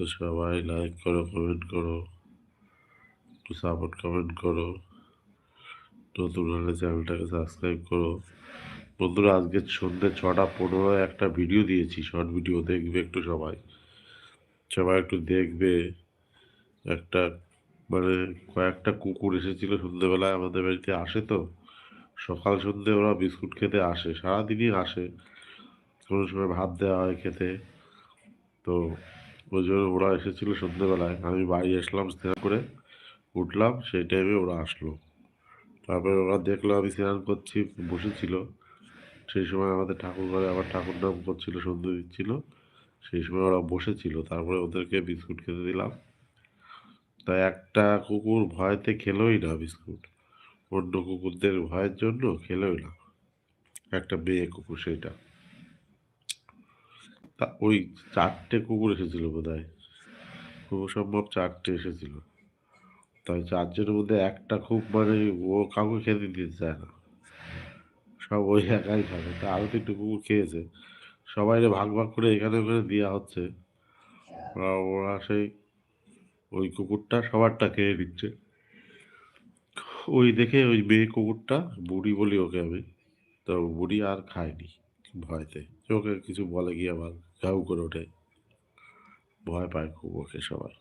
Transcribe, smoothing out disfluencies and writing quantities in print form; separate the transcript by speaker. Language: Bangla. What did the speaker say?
Speaker 1: তো সবাই লাইক করো, কমেন্ট করো, একটু সাপোর্ট কমেন্ট করো, নতুন হলে চ্যানেলটাকে সাবস্ক্রাইব করো। বন্ধুরা, আজকে সন্ধ্যে 6:15 একটা ভিডিও দিয়েছি, শর্ট ভিডিও, দেখবে একটু সবাই, সবাই একটু দেখবে। একটা মানে কয়েকটা কুকুর এসেছিল সন্ধ্যেবেলায়, আমাদের বাড়িতে আসে তো সকাল সন্ধ্যে ওরা বিস্কুট খেতে আসে, সারাদিনই আসে, কোনো সময় ভাত দেওয়া হয় খেতে। তো ওই জন্য ওরা এসেছিল সন্ধ্যেবেলায়, আমি বাড়ি আসলাম স্নান করে, উঠলাম সেই টাইমে ওরা আসলো। তারপরে ওরা দেখলো আমি স্নান করছি, বসেছিল। সেই সময় আমাদের ঠাকুর ঘরে আবার ঠাকুর নাম করছিল, সন্ধ্যে দিচ্ছিল, সেই সময় ওরা বসেছিল। তারপরে ওদেরকে বিস্কুট খেতে দিলাম। তা একটা কুকুর ভয়তে খেলোই না বিস্কুট, অন্য কুকুরদের ভয়ের জন্য খেলোই না, একটা মেয়ে কুকুর সেইটা। তা ওই 4টে কুকুর এসেছিল বোধ হয়, খুব সম্ভব 4টে এসেছিল। তাই 4জনের মধ্যে একটা খুব মানে ও কাউকে খেতে দিতে চায় না, সব ওই একাই খাবে। তা আরো 3টে কুকুর খেয়েছে, সবাই ভাগ ভাগ করে এখানে ওখানে দেওয়া হচ্ছে। ওরা সেই ওই কুকুরটা সবারটা খেয়ে নিচ্ছে। ওই দেখে ওই মেয়ে কুকুরটা, বুড়ি বলি ওকে আমি, তো বুড়ি আর খায়নি ভয়তে। ওকে কিছু বলে গিয়ে আবার ঘাউ করে ওঠে, ভয় পায় খুব ওকে সবাই।